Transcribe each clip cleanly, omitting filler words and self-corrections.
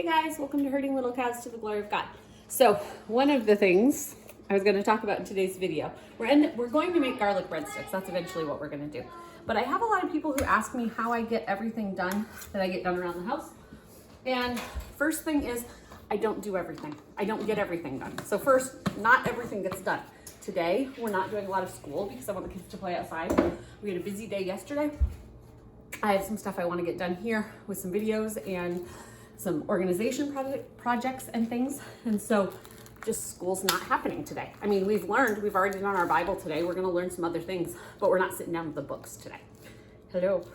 Hey guys, welcome to Herding Little Cows to the Glory of God. So one of the things I was going to talk about in today's video, we're going to make garlic breadsticks. That's eventually what we're going to do. But I have a lot of people who ask me how I get everything done that I get done around the house. And first thing is, I don't do everything. I don't get everything done. So first, not everything gets done. Today, we're not doing a lot of school because I want the kids to play outside. We had a busy day yesterday. I have some stuff I want to get done here with some videos and some organization projects and things. And so just school's not happening today. I mean, we've already done our Bible today. We're going to learn some other things, but we're not sitting down with the books today. Hello.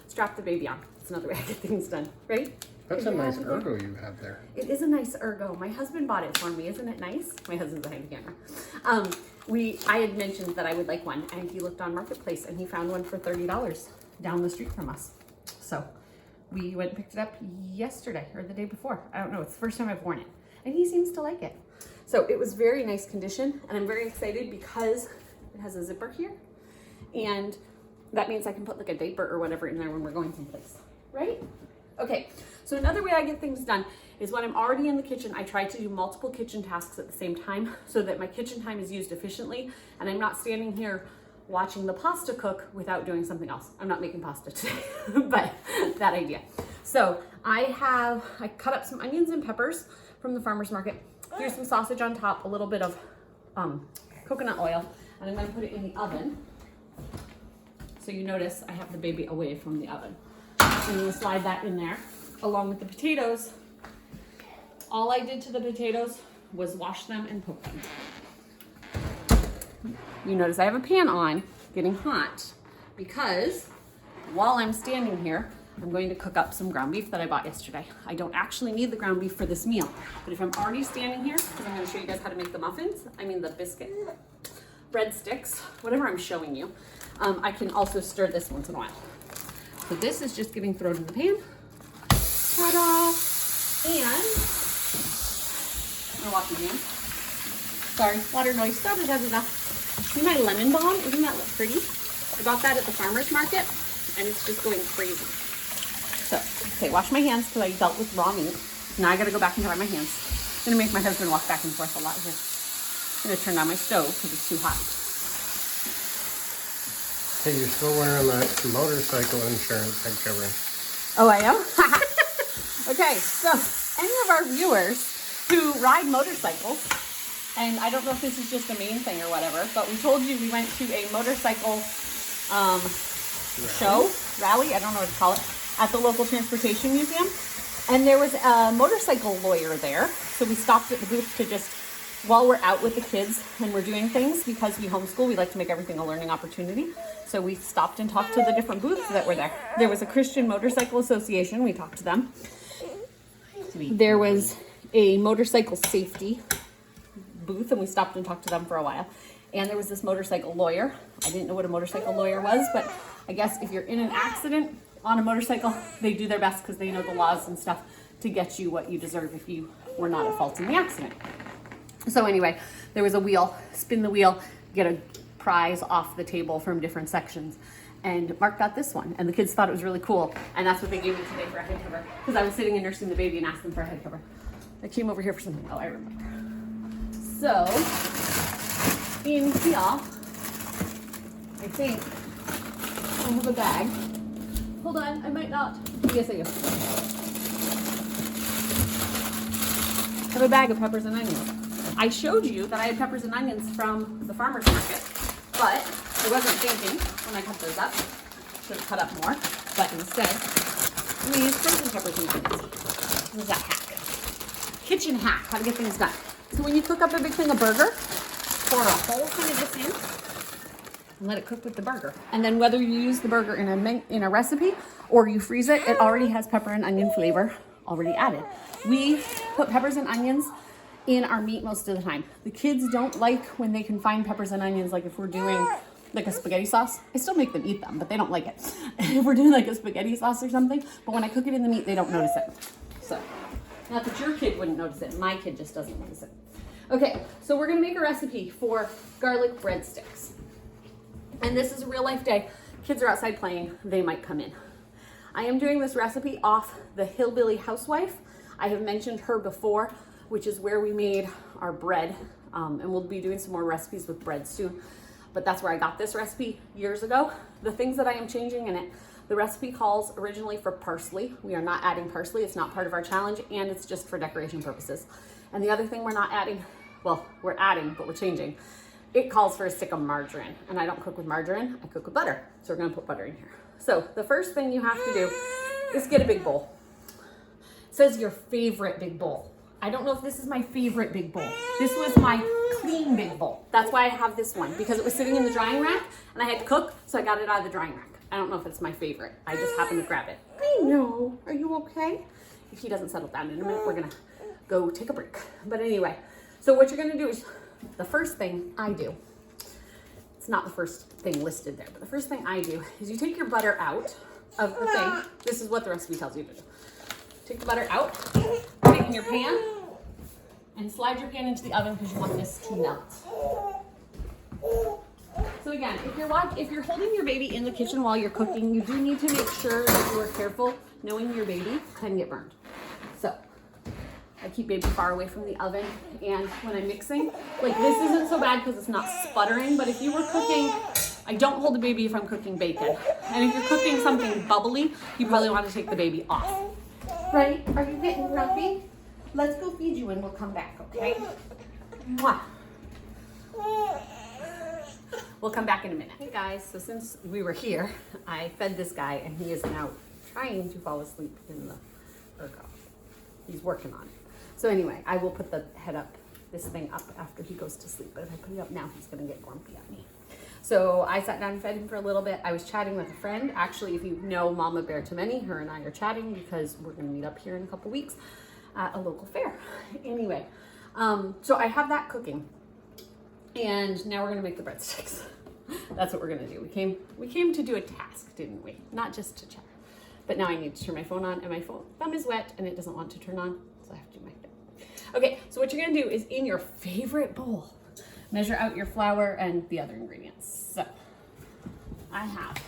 Strap the baby on. It's another way I get things done, right? That's a nice ergo you have there. It is a nice ergo. My husband bought it for me. Isn't it nice? My husband's behind the camera. I had mentioned that I would like one, and he looked on Marketplace and he found one for $30 down the street from us. So we went and picked it up yesterday or the day before. I don't know. It's the first time I've worn it, and he seems to like it. So it was very nice condition, and I'm very excited because it has a zipper here, and that means I can put like a diaper or whatever in there when we're going someplace, right? Okay, so another way I get things done is when I'm already in the kitchen, I try to do multiple kitchen tasks at the same time so that my kitchen time is used efficiently, and I'm not standing here watching the pasta cook without doing something else. I'm not making pasta today, but that idea. So I cut up some onions and peppers from the farmer's market. Here's some sausage on top, a little bit of coconut oil, and I'm gonna put it in the oven. So you notice I have the baby away from the oven. I'm gonna slide that in there along with the potatoes. All I did to the potatoes was wash them and poke them. You notice I have a pan on, getting hot, because while I'm standing here, I'm going to cook up some ground beef that I bought yesterday. I don't actually need the ground beef for this meal, but if I'm already standing here, because I'm gonna show you guys how to make the the biscuit, breadsticks, whatever I'm showing you, I can also stir this once in a while. So this is just getting thrown in the pan. Ta-da! And I'm gonna wash my hands. Sorry, water noise. Stop it, that's enough. See my lemon balm? Isn't that pretty? I got that at the farmer's market, and it's just going crazy. So, okay, wash my hands because I dealt with raw meat. Now I gotta go back and dry my hands. I'm gonna make my husband walk back and forth a lot here. I'm gonna turn down my stove because it's too hot. Hey, you're still wearing that motorcycle insurance I'm covering. Oh, I am? Okay, so any of our viewers who ride motorcycles, and I don't know if this is just a Maine thing or whatever, but we told you we went to a motorcycle rally, I don't know what to call it, at the local transportation museum. And there was a motorcycle lawyer there. So we stopped at the booth to just, while we're out with the kids and we're doing things, because we homeschool, we like to make everything a learning opportunity. So we stopped and talked to the different booths that were there. There was a Christian Motorcycle Association, we talked to them. There was a motorcycle safety booth, and we stopped and talked to them for a while. And there was this motorcycle lawyer. I didn't know what a motorcycle lawyer was, but I guess if you're in an accident on a motorcycle, they do their best because they know the laws and stuff to get you what you deserve if you were not at fault in the accident. So anyway, there was a wheel, spin the wheel, get a prize off the table from different sections. And Mark got this one, and the kids thought it was really cool. And that's what they gave me today for a head cover, because I was sitting and nursing the baby and asked them for a head cover. I came over here for something. Oh, I remember. So in here, I think I have a bag. Hold on, I might not. Yes, I do. I have a bag of peppers and onions. I showed you that I had peppers and onions from the farmer's market, but I wasn't thinking when I cut those up. Should have cut up more, but instead, I'm gonna use frozen peppers and onions. What is that hack? Kitchen hack, how to get things done. So when you cook up a big thing of burger, pour a whole thing of this in and let it cook with the burger. And then whether you use the burger in a recipe or you freeze it, it already has pepper and onion flavor already added. We put peppers and onions in our meat most of the time. The kids don't like when they can find peppers and onions, like if we're doing like a spaghetti sauce. I still make them eat them, but they don't like it. If we're doing like a spaghetti sauce or something, but when I cook it in the meat, they don't notice it. So, not that your kid wouldn't notice it, my kid just doesn't notice it. Okay, so we're gonna make a recipe for garlic breadsticks. And this is a real life day. Kids are outside playing, they might come in. I am doing this recipe off the Hillbilly Housewife. I have mentioned her before, which is where we made our bread. And we'll be doing some more recipes with bread soon. But that's where I got this recipe years ago. The things that I am changing in it, the recipe calls originally for parsley. We are not adding parsley. It's not part of our challenge, and it's just for decoration purposes. And the other thing we're not adding, well, we're adding, but we're changing. It calls for a stick of margarine, and I don't cook with margarine. I cook with butter. So we're gonna put butter in here. So the first thing you have to do is get a big bowl. It says your favorite big bowl. I don't know if this is my favorite big bowl. This was my clean big bowl. That's why I have this one, because it was sitting in the drying rack and I had to cook, so I got it out of the drying rack. I don't know if it's my favorite. I just happened to grab it. I know. Are you okay? If he doesn't settle down in a minute, we're gonna go take a break. But anyway, so what you're gonna do is, the first thing I do, it's not the first thing listed there, but the first thing I do is you take your butter out of the thing. This is what the recipe tells you to do. Take the butter out, put it in your pan, and slide your pan into the oven because you want this to melt. So again, if you're holding your baby in the kitchen while you're cooking, you do need to make sure that you are careful, knowing your baby can get burned. So I keep baby far away from the oven, and when I'm mixing, like this isn't so bad because it's not sputtering, but if you were cooking, I don't hold the baby if I'm cooking bacon. And if you're cooking something bubbly, you probably want to take the baby off. Right? Are you getting grumpy? Let's go feed you and we'll come back, okay? Mwah. We'll come back in a minute. Hey guys, so since we were here, I fed this guy and he is now trying to fall asleep in the ergo. He's working on it. So anyway, I will put the this thing up after he goes to sleep. But if I put it up now, he's gonna get grumpy at me. So I sat down and fed him for a little bit. I was chatting with a friend. Actually, if you know Mama Bear Tomeni, her and I are chatting because we're gonna meet up here in a couple weeks at a local fair. Anyway, so I have that cooking. And now we're gonna make the breadsticks. That's what we're gonna do. We came to do a task, didn't we? Not just to chat. But now I need to turn my phone on, and my thumb is wet and it doesn't want to turn on, so I have to do my thing. Okay, so what you're gonna do is in your favorite bowl, measure out your flour and the other ingredients. So I have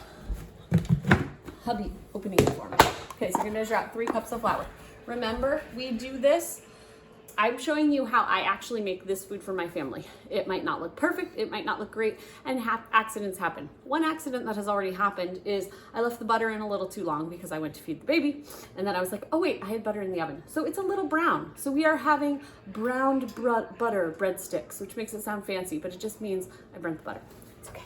hubby opening it for me. Okay, so you're gonna measure out 3 cups of flour. Remember, we do this. I'm showing you how I actually make this food for my family. It might not look perfect, it might not look great, and accidents happen. One accident that has already happened is I left the butter in a little too long because I went to feed the baby, and then I was like, oh wait, I had butter in the oven. So it's a little brown. So we are having browned butter breadsticks, which makes it sound fancy, but it just means I burnt the butter. It's okay.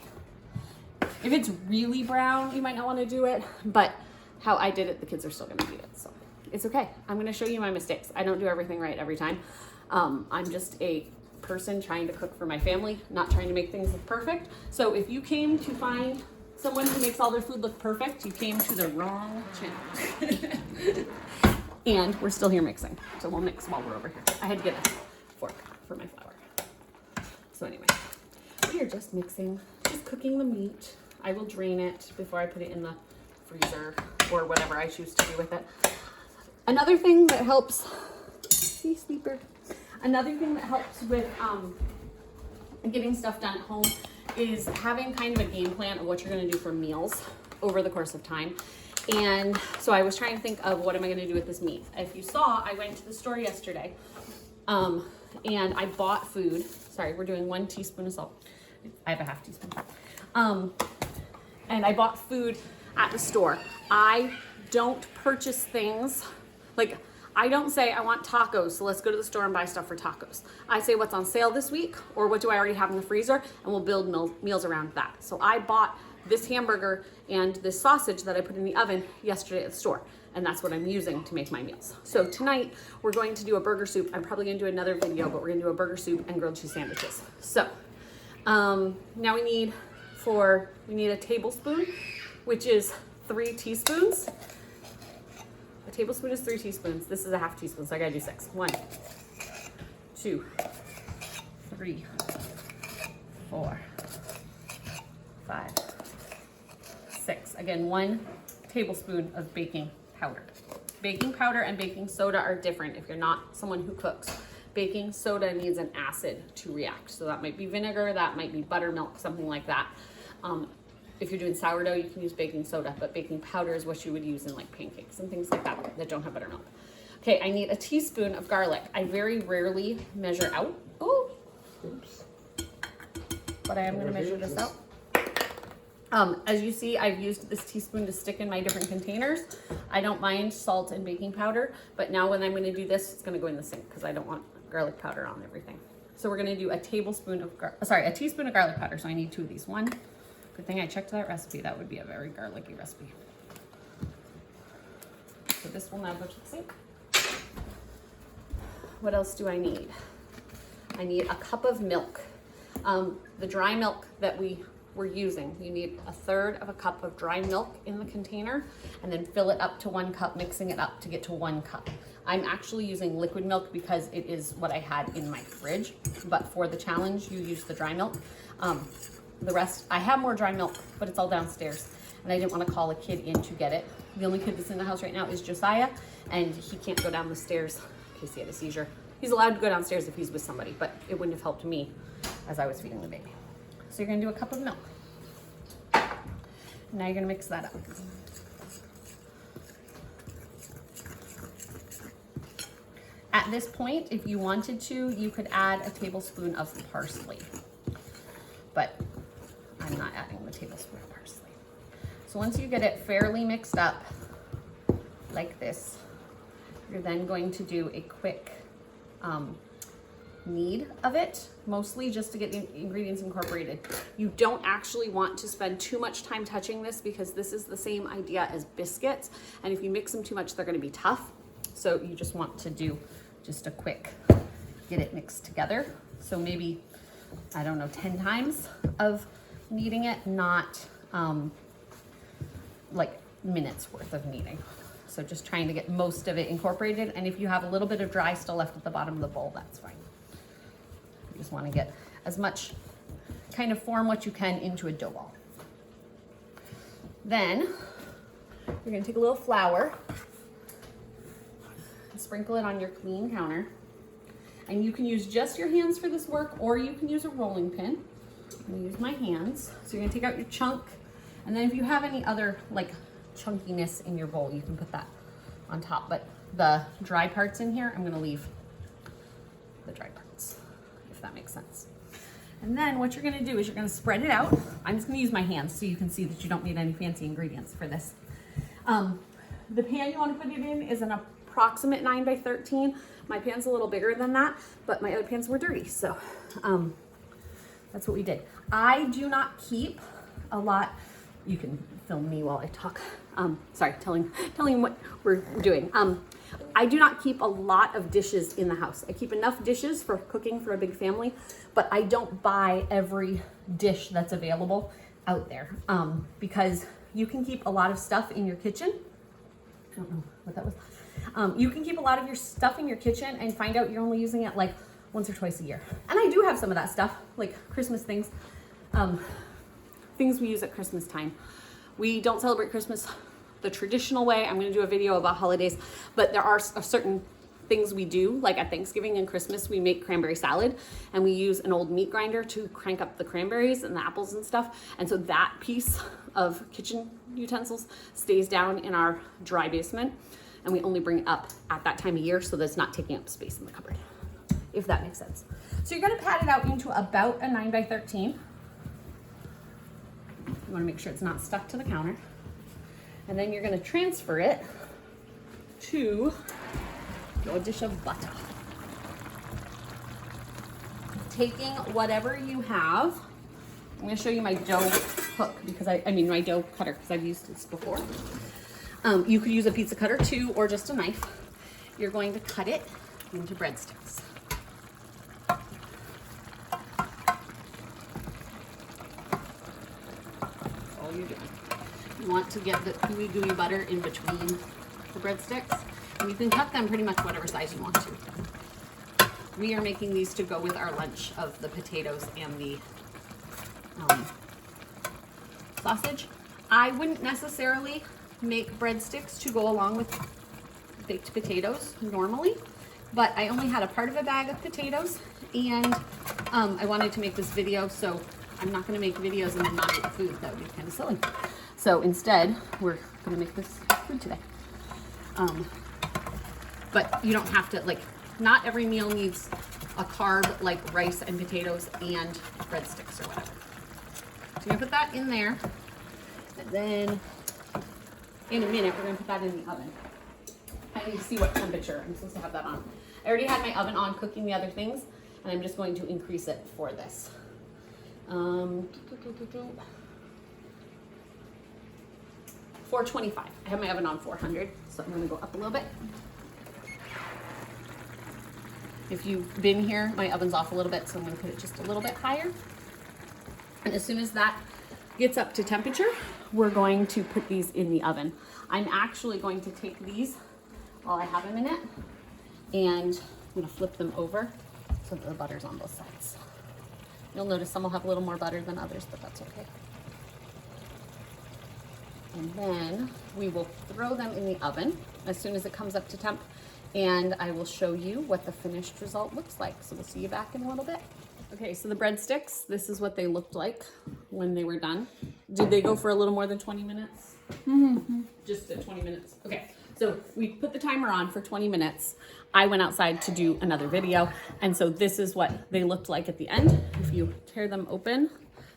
If it's really brown, you might not want to do it, but how I did it, the kids are still gonna eat it, so. It's okay. I'm gonna show you my mistakes. I don't do everything right every time. I'm just a person trying to cook for my family, not trying to make things look perfect. So if you came to find someone who makes all their food look perfect, you came to the wrong channel. And we're still here mixing. So we'll mix while we're over here. I had to get a fork for my flour. So anyway, we are just mixing, just cooking the meat. I will drain it before I put it in the freezer or whatever I choose to do with it. Another thing that helps, see sleeper. Another thing that helps with getting stuff done at home is having kind of a game plan of what you're gonna do for meals over the course of time. And so I was trying to think of what am I gonna do with this meat. If you saw, I went to the store yesterday and I bought food. Sorry, we're doing 1 teaspoon of salt. I have a half teaspoon. And I bought food at the store. I don't purchase things. Like, I don't say I want tacos, so let's go to the store and buy stuff for tacos. I say what's on sale this week, or what do I already have in the freezer, and we'll build meals around that. So I bought this hamburger and this sausage that I put in the oven yesterday at the store, and that's what I'm using to make my meals. So tonight, we're going to do a burger soup. I'm probably gonna do another video, but we're gonna do a burger soup and grilled cheese sandwiches. So, now we need a tablespoon, which is 3 teaspoons. A tablespoon is 3 teaspoons. This is a half teaspoon, so I gotta do 6. 1, 2, 3, 4, 5, 6. Again, 1 tablespoon of baking powder. Baking powder and baking soda are different if you're not someone who cooks. Baking soda needs an acid to react. So that might be vinegar, that might be buttermilk, something like that. If you're doing sourdough, you can use baking soda, but baking powder is what you would use in like pancakes and things like that that don't have buttermilk. Okay, I need a teaspoon of garlic. I very rarely measure out. Oh, Oops. but I am going to measure this out. As you see, I've used this teaspoon to stick in my different containers. I don't mind salt and baking powder, but now when I'm going to do this, it's going to go in the sink because I don't want garlic powder on everything. So we're going to do a teaspoon of garlic powder. So I need 2 of these. One, good thing I checked that recipe. That would be a very garlicky recipe. So this will now go to the sink. What else do I need? I need a cup of milk. The dry milk that we're using, you need 1/3 of a cup of dry milk in the container and then fill it up to 1 cup, mixing it up to get to 1 cup. I'm actually using liquid milk because it is what I had in my fridge, but for the challenge, you use the dry milk. The rest, I have more dry milk, but it's all downstairs and I didn't want to call a kid in to get it. The only kid that's in the house right now is Josiah, and he can't go down the stairs in case he had a seizure. He's allowed to go downstairs if he's with somebody, but it wouldn't have helped me as I was feeding the baby. So you're gonna do a cup of milk. Now you're gonna mix that up. At this point, if you wanted to, you could add a tablespoon of parsley, but I'm not adding the tablespoon of parsley. So once you get it fairly mixed up like this, you're then going to do a quick knead of it, mostly just to get the ingredients incorporated. You don't actually want to spend too much time touching this because this is the same idea as biscuits, and if you mix them too much, they're going to be tough. So you just want to do just a quick get it mixed together. So maybe, I don't know, 10 times of kneading it, not like minutes worth of kneading. So just trying to get most of it incorporated, and if you have a little bit of dry still left at the bottom of the bowl, that's fine. You just want to get as much, kind of form what you can into a dough ball. Then you're going to take a little flour and sprinkle it on your clean counter, and you can use just your hands for this work, or you can use a rolling pin. I'm going to use my hands. So you're going to take out your chunk, and then if you have any other like chunkiness in your bowl, you can put that on top, but the dry parts in here, I'm going to leave the dry parts, if that makes sense. And then what you're going to do is you're going to spread it out. I'm just going to use my hands so you can see that you don't need any fancy ingredients for this. The pan you want to put it in is an approximate 9 by 13. My pan's a little bigger than that, but my other pans were dirty, so that's what we did. I do not keep a lot. You can film me while I talk. Sorry, telling what we're doing. I do not keep a lot of dishes in the house. I keep enough dishes for cooking for a big family, but I don't buy every dish that's available out there because you can keep a lot of stuff in your kitchen. I don't know what that was. You can keep a lot of your stuff in your kitchen and find out you're only using it like once or twice a year. And I do have some of that stuff, like Christmas things. Things we use at Christmas time. We don't celebrate Christmas the traditional way. I'm going to do a video about holidays, but there are certain things we do, like at Thanksgiving and Christmas, we make cranberry salad and we use an old meat grinder to crank up the cranberries and the apples and stuff. And so that piece of kitchen utensils stays down in our dry basement, and we only bring it up at that time of year so that it's not taking up space in the cupboard, if that makes sense. So you're going to pat it out into about a 9 by 13. You want to make sure it's not stuck to the counter. And then you're going to transfer it to your dish of butter. Taking whatever you have. I'm going to show you my dough hook because my dough cutter, because I've used this before. You could use a pizza cutter too, or just a knife. You're going to cut it into breadsticks. You're doing. You want to get the gooey butter in between the breadsticks, and you can cut them pretty much whatever size you want to. We are making these to go with our lunch of the potatoes and the sausage. I wouldn't necessarily make breadsticks to go along with baked potatoes normally, but I only had a part of a bag of potatoes, and I wanted to make this video, so I'm not going to make videos and then not eat food. That would be kind of silly. So instead, we're going to make this food today. but you don't have to, like, not every meal needs a carb like rice and potatoes and breadsticks or whatever. So you're gonna put that in there, and then in a minute we're gonna put that in the oven. I need to see what temperature I'm supposed to have that on. I already had my oven on cooking the other things, and I'm just going to increase it for this. 425. I have my oven on 400, so I'm gonna go up a little bit. If you've been here, my oven's off a little bit, so I'm gonna put it just a little bit higher. And as soon as that gets up to temperature, we're going to put these in the oven. I'm actually going to take these while I have them in it, and I'm gonna flip them over so that the butter's on both sides. You'll notice some will have a little more butter than others, but that's okay. And then we will throw them in the oven as soon as it comes up to temp, and I will show you what the finished result looks like. So we'll see you back in a little bit. Okay, so the breadsticks, this is what they looked like when they were done. Did they go for a little more than 20 minutes? Mm-hmm. Just at 20 minutes. Okay, so we put the timer on for 20 minutes. I went outside to do another video, and so this is what they looked like at the end. If you tear them open,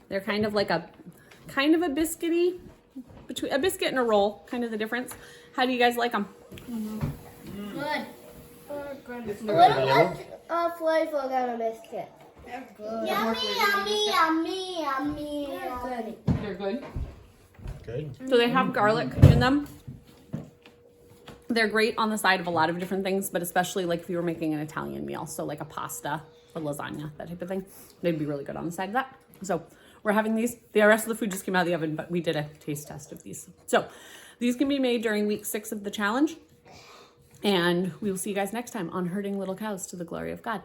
they're kind of like a biscuity, between a biscuit and a roll, kind of the difference. How do you guys like them? Mm-hmm. Good. Good. What about flavor than a biscuit? They're good. Yummy, yummy. They're good. Good. So they have garlic in them. They're great on the side of a lot of different things, but especially like if you were making an Italian meal, so like a pasta or lasagna, that type of thing, they'd be really good on the side of that. So we're having these. The rest of the food just came out of the oven, but we did a taste test of these. So these can be made during week 6 of the challenge, and we will see you guys next time on Herding Little Cows to the Glory of God.